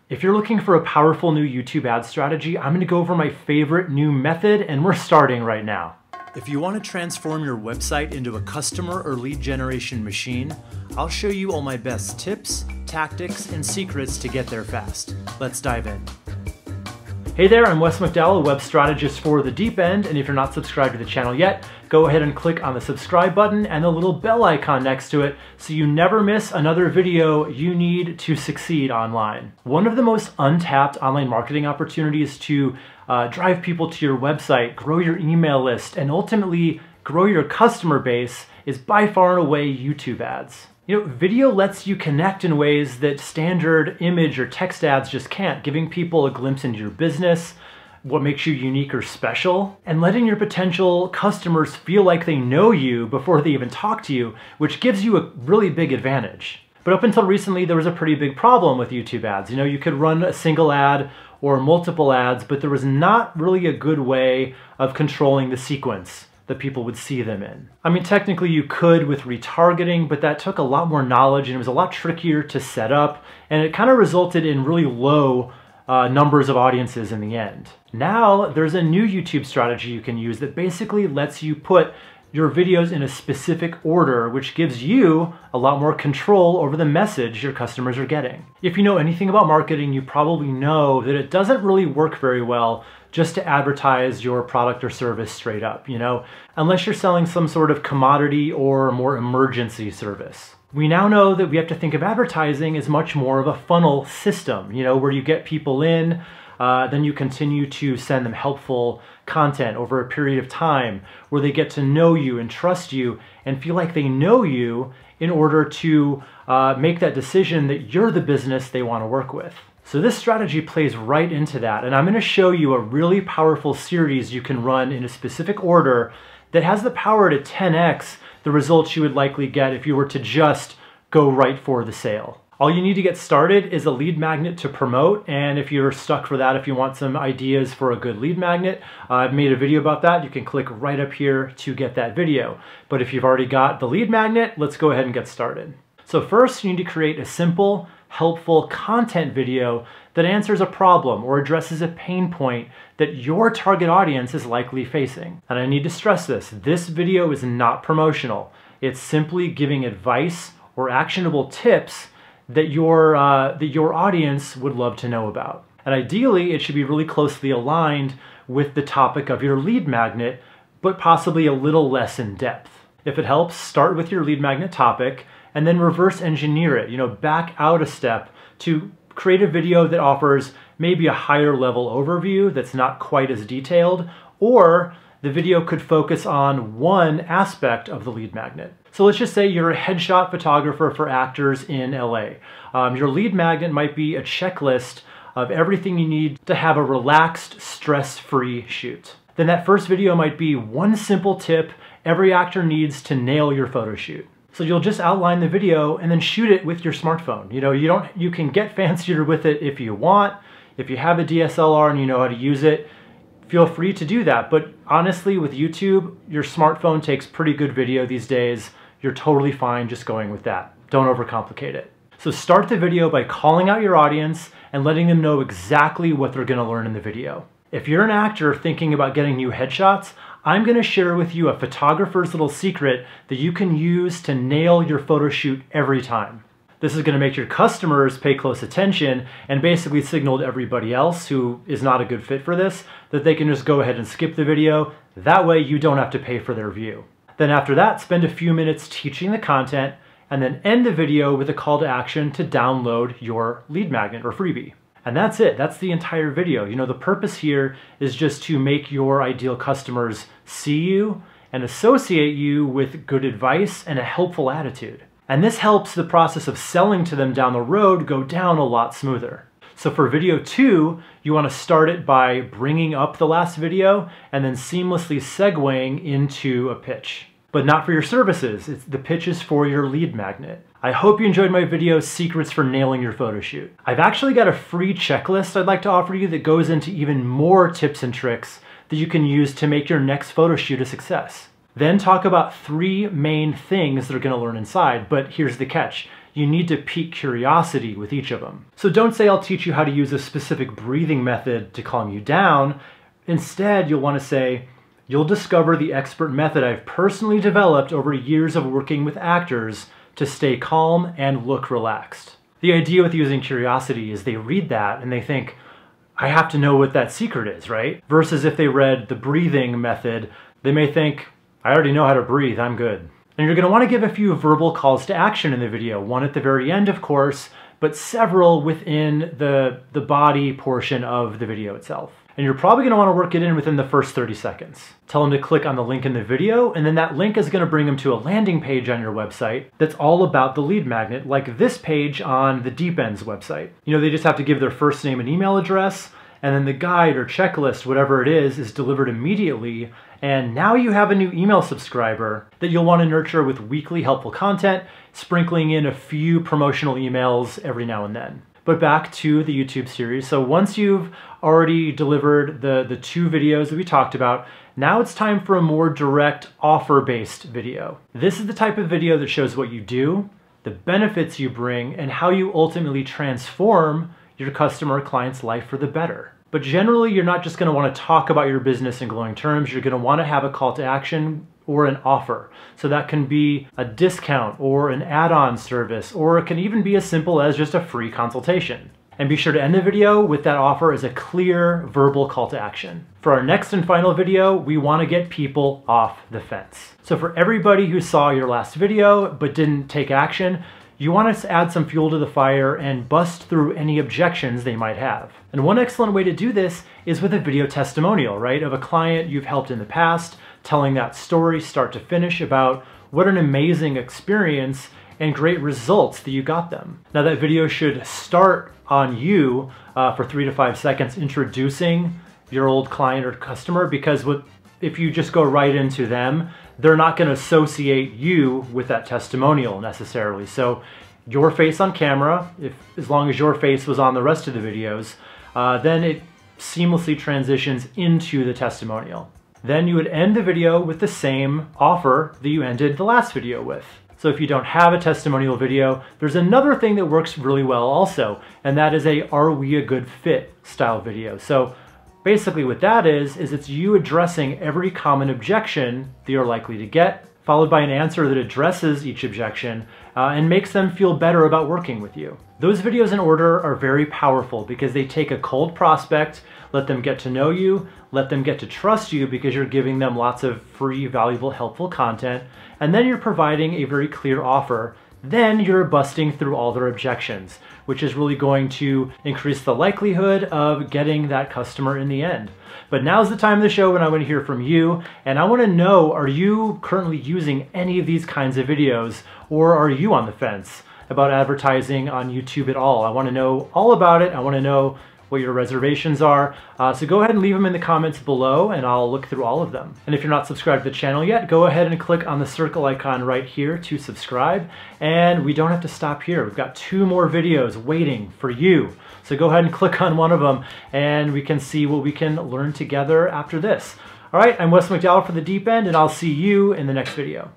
If you're looking for a powerful new YouTube ad strategy, I'm going to go over my favorite new method, and we're starting right now. If you want to transform your website into a customer or lead generation machine, I'll show you all my best tips, tactics, and secrets to get there fast. Let's dive in. Hey there, I'm Wes McDowell, web strategist for The Deep End, and if you're not subscribed to the channel yet, go ahead and click on the subscribe button and the little bell icon next to it so you never miss another video you need to succeed online. One of the most untapped online marketing opportunities to drive people to your website, grow your email list, and ultimately grow your customer base is by far and away YouTube ads. You know, video lets you connect in ways that standard image or text ads just can't, giving people a glimpse into your business, what makes you unique or special, and letting your potential customers feel like they know you before they even talk to you, which gives you a really big advantage. But up until recently, there was a pretty big problem with YouTube ads. You know, you could run a single ad or multiple ads, but there was not really a good way of controlling the sequence that people would see them in. I mean, technically you could with retargeting, but that took a lot more knowledge and it was a lot trickier to set up, and it kind of resulted in really low numbers of audiences in the end. Now there's a new YouTube strategy you can use that basically lets you put your videos in a specific order, which gives you a lot more control over the message your customers are getting. If you know anything about marketing, you probably know that it doesn't really work very well just to advertise your product or service straight up, you know, unless you're selling some sort of commodity or more emergency service. We now know that we have to think of advertising as much more of a funnel system, you know, where you get people in, then you continue to send them helpful content over a period of time where they get to know you and trust you and feel like they know you in order to make that decision that you're the business they want to work with. So this strategy plays right into that, and I'm going to show you a really powerful series you can run in a specific order that has the power to 10x the results you would likely get if you were to just go right for the sale. All you need to get started is a lead magnet to promote, and if you're stuck for that, if you want some ideas for a good lead magnet, I've made a video about that. You can click right up here to get that video. But if you've already got the lead magnet, let's go ahead and get started. So first, you need to create a simple, helpful content video that answers a problem or addresses a pain point that your target audience is likely facing. And I need to stress this video is not promotional. It's simply giving advice or actionable tips that your audience would love to know about. And ideally, it should be really closely aligned with the topic of your lead magnet, but possibly a little less in depth. If it helps, start with your lead magnet topic and then reverse engineer it, you know, back out a step to create a video that offers maybe a higher level overview that's not quite as detailed, or the video could focus on one aspect of the lead magnet. So let's just say you're a headshot photographer for actors in LA. Your lead magnet might be a checklist of everything you need to have a relaxed, stress-free shoot. Then that first video might be one simple tip every actor needs to nail your photo shoot. So you'll just outline the video and then shoot it with your smartphone. You know, you can get fancier with it if you want. If you have a DSLR and you know how to use it, feel free to do that. But honestly, with YouTube, your smartphone takes pretty good video these days. You're totally fine just going with that. Don't overcomplicate it. So start the video by calling out your audience and letting them know exactly what they're going to learn in the video. If you're an actor thinking about getting new headshots, I'm going to share with you a photographer's little secret that you can use to nail your photo shoot every time. This is going to make your customers pay close attention and basically signal to everybody else who is not a good fit for this that they can just go ahead and skip the video. That way you don't have to pay for their view. Then after that, spend a few minutes teaching the content and then end the video with a call to action to download your lead magnet or freebie. And that's it. That's the entire video. You know, the purpose here is just to make your ideal customers see you and associate you with good advice and a helpful attitude. And this helps the process of selling to them down the road go down a lot smoother. So for video 2, you want to start it by bringing up the last video and then seamlessly segueing into a pitch. But not for your services. The pitch is for your lead magnet. I hope you enjoyed my video, Secrets for Nailing Your Photo Shoot. I've actually got a free checklist I'd like to offer you that goes into even more tips and tricks that you can use to make your next photo shoot a success. Then talk about 3 main things they're going to learn inside, but here's the catch. you need to pique curiosity with each of them. So don't say I'll teach you how to use a specific breathing method to calm you down. Instead, you'll want to say, you'll discover the expert method I've personally developed over years of working with actors to stay calm and look relaxed. The idea with using curiosity is they read that and they think, I have to know what that secret is, right? Versus if they read the breathing method, they may think, I already know how to breathe, I'm good. And you're going to want to give a few verbal calls to action in the video, one at the very end, of course, but several within the body portion of the video itself. And you're probably going to want to work it in within the first 30 seconds. Tell them to click on the link in the video, and then that link is going to bring them to a landing page on your website that's all about the lead magnet, like this page on the DeepEnd's website. You know, they just have to give their first name and email address, and then the guide or checklist, whatever it is delivered immediately. And now you have a new email subscriber that you'll want to nurture with weekly helpful content, sprinkling in a few promotional emails every now and then. But back to the YouTube series. So once you've already delivered the 2 videos that we talked about, now it's time for a more direct offer-based video. This is the type of video that shows what you do, the benefits you bring, and how you ultimately transform your customer or client's life for the better. But generally, you're not just going to want to talk about your business in glowing terms. You're going to want to have a call to action or an offer. So that can be a discount or an add-on service, or it can even be as simple as just a free consultation. And be sure to end the video with that offer as a clear verbal call to action. For our next and final video, we want to get people off the fence. So for everybody who saw your last video but didn't take action, you want to add some fuel to the fire and bust through any objections they might have. And one excellent way to do this is with a video testimonial, right, of a client you've helped in the past, telling that story start to finish about what an amazing experience and great results that you got them. Now that video should start on you for 3 to 5 seconds introducing your old client or customer, because if you just go right into them, they're not going to associate you with that testimonial necessarily. So your face on camera, as long as your face was on the rest of the videos, then it seamlessly transitions into the testimonial. Then you would end the video with the same offer that you ended the last video with. So if you don't have a testimonial video, there's another thing that works really well also, and that is a "Are we a good fit?" style video. So basically what that is it's you addressing every common objection that you're likely to get, followed by an answer that addresses each objection and makes them feel better about working with you. Those videos in order are very powerful because they take a cold prospect, let them get to know you, let them get to trust you because you're giving them lots of free, valuable, helpful content, and then you're providing a very clear offer. Then you're busting through all their objections, which is really going to increase the likelihood of getting that customer in the end. But now's the time of the show when I want to hear from you, and I want to know, are you currently using any of these kinds of videos, or are you on the fence about advertising on YouTube at all? I want to know all about it. I want to know what your reservations are. So go ahead and leave them in the comments below and I'll look through all of them. And if you're not subscribed to the channel yet, go ahead and click on the circle icon right here to subscribe. And we don't have to stop here. We've got 2 more videos waiting for you. So go ahead and click on one of them and we can see what we can learn together after this. All right, I'm Wes McDowell for The Deep End, and I'll see you in the next video.